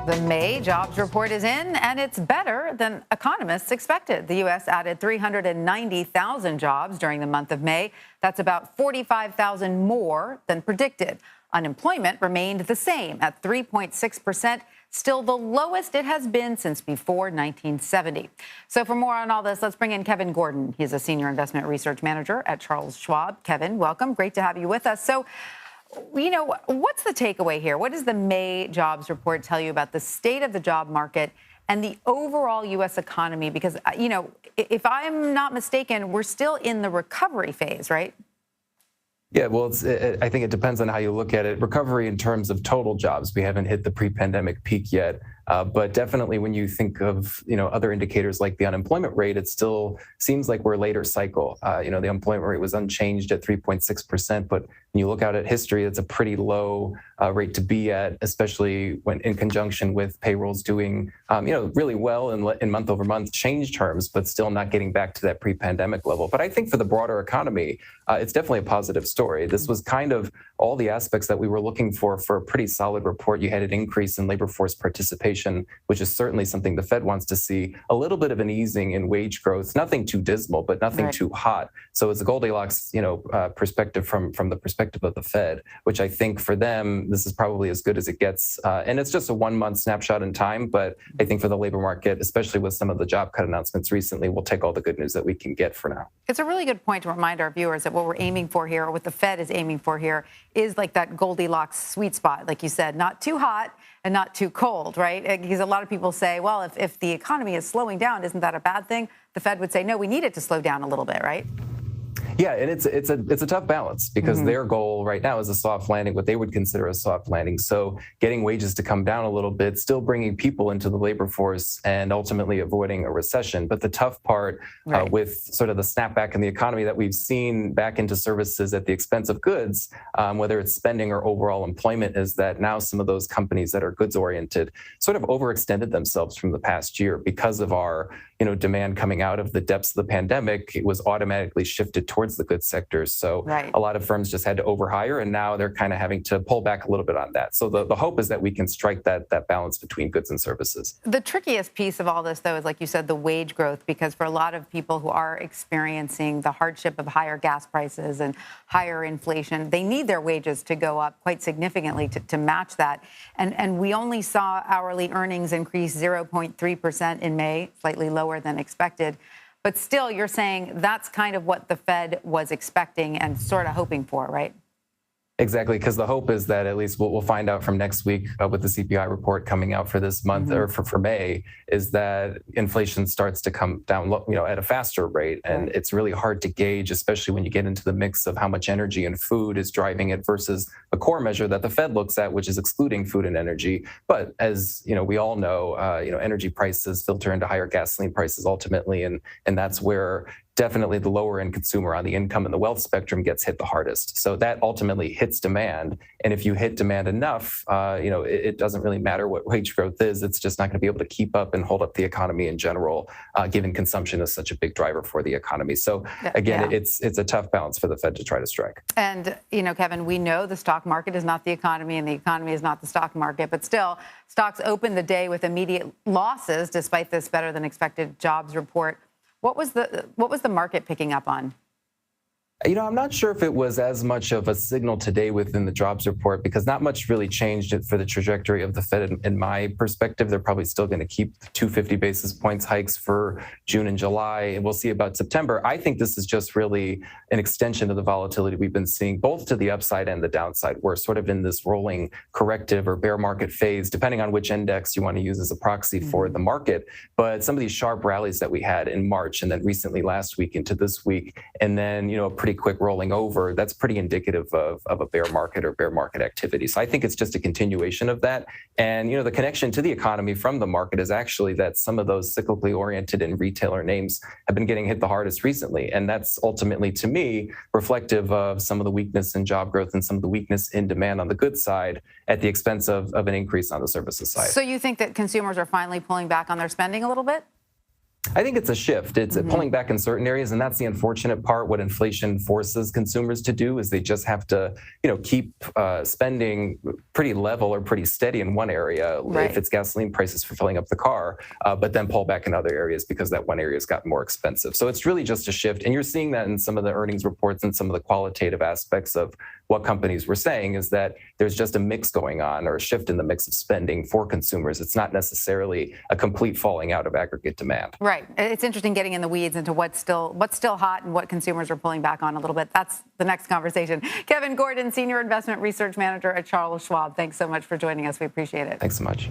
The May jobs report is in, and it's better than economists expected. The U.S. added 390,000 jobs during the month of May. That's about 45,000 more than predicted. Unemployment remained the same at 3.6%, still the lowest it has been since before 1970. So for more on all this, let's bring in Kevin Gordon. He's a senior investment research manager at Charles Schwab. Kevin, welcome. Great to have you with us. So, what's the takeaway here? What does the May jobs report tell you about the state of the job market and the overall U.S. economy? Because, if I'm not mistaken, we're still in the recovery phase, right? Yeah, well, I think it depends on how you look at it. Recovery in terms of total jobs, we haven't hit the pre-pandemic peak yet. But definitely when you think of, other indicators like the unemployment rate, it still seems like we're later cycle. The unemployment rate was unchanged at 3.6%. But when you look out at history, it's a pretty low rate to be at, especially when in conjunction with payrolls doing, really well in month over month change terms, but still not getting back to that pre-pandemic level. But I think for the broader economy, it's definitely a positive story. This was kind of all the aspects that we were looking for a pretty solid report. You had an increase in labor force participation, which is certainly something the Fed wants to see. A little bit of an easing in wage growth, nothing too dismal, but nothing too hot. So it's a Goldilocks, perspective from the perspective of the Fed, which I think for them, this is probably as good as it gets. And it's just a 1 month snapshot in time. But I think for the labor market, especially with some of the job cut announcements recently, we'll take all the good news that we can get for now. It's a really good point to remind our viewers that what we're aiming for here, or what the Fed is aiming for here, is like that Goldilocks sweet spot, like you said, not too hot and not too cold, right? Because a lot of people say, well, if the economy is slowing down, isn't that a bad thing? The Fed would say, no, we need it to slow down a little bit, right? Yeah, and it's a tough balance because their goal right now is a soft landing, what they would consider a soft landing. So getting wages to come down a little bit, still bringing people into the labor force and ultimately avoiding a recession. But the tough part with sort of the snapback in the economy that we've seen back into services at the expense of goods, whether it's spending or overall employment, is that now some of those companies that are goods oriented sort of overextended themselves from the past year because of our demand coming out of the depths of the pandemic. It was automatically shifted towards the goods sectors. So a lot of firms just had to overhire, and now they're kind of having to pull back a little bit on that. So the hope is that we can strike that balance between goods and services. The trickiest piece of all this, though, is, like you said, the wage growth, because for a lot of people who are experiencing the hardship of higher gas prices and higher inflation, they need their wages to go up quite significantly to match that. And we only saw hourly earnings increase 0.3% in May, slightly lower than expected. But still, you're saying that's kind of what the Fed was expecting and sort of hoping for, right? Exactly, because the hope is that at least we'll find out from next week with the CPI report coming out for this month or for May, is that inflation starts to come down, at a faster rate. And it's really hard to gauge, especially when you get into the mix of how much energy and food is driving it versus a core measure that the Fed looks at, which is excluding food and energy. But as we all know, energy prices filter into higher gasoline prices ultimately, and that's where definitely the lower end consumer on the income and the wealth spectrum gets hit the hardest. So that ultimately hits demand. And if you hit demand enough, it doesn't really matter what wage growth is. It's just not going to be able to keep up and hold up the economy in general, given consumption is such a big driver for the economy. So again, it's a tough balance for the Fed to try to strike. And, Kevin, we know the stock market is not the economy and the economy is not the stock market, but still stocks opened the day with immediate losses despite this better than expected jobs report. What was the market picking up on? I'm not sure if it was as much of a signal today within the jobs report, because not much really changed for the trajectory of the Fed. In my perspective, they're probably still going to keep 250 basis points hikes for June and July, and we'll see about September. I think this is just really an extension of the volatility we've been seeing, both to the upside and the downside. We're sort of in this rolling corrective or bear market phase, depending on which index you want to use as a proxy for the market. But some of these sharp rallies that we had in March and then recently last week into this week, and then, a pretty quick rolling over, that's pretty indicative of a bear market or bear market activity. So I think it's just a continuation of that. And, the connection to the economy from the market is actually that some of those cyclically oriented and retailer names have been getting hit the hardest recently. And that's ultimately, to me, reflective of some of the weakness in job growth and some of the weakness in demand on the goods side at the expense of an increase on the services side. So you think that consumers are finally pulling back on their spending a little bit? I think it's a shift. It's pulling back in certain areas, and that's the unfortunate part. What inflation forces consumers to do is they just have to, keep spending pretty level or pretty steady in one area, Right. if it's gasoline prices for filling up the car, but then pull back in other areas because that one area has gotten more expensive. So it's really just a shift, and you're seeing that in some of the earnings reports and some of the qualitative aspects of what companies were saying is that there's just a mix going on, or a shift in the mix of spending for consumers. It's not necessarily a complete falling out of aggregate demand. Right. It's interesting getting in the weeds into what's still hot and what consumers are pulling back on a little bit. That's the next conversation. Kevin Gordon, Senior Investment Research Manager at Charles Schwab. Thanks so much for joining us. We appreciate it. Thanks so much.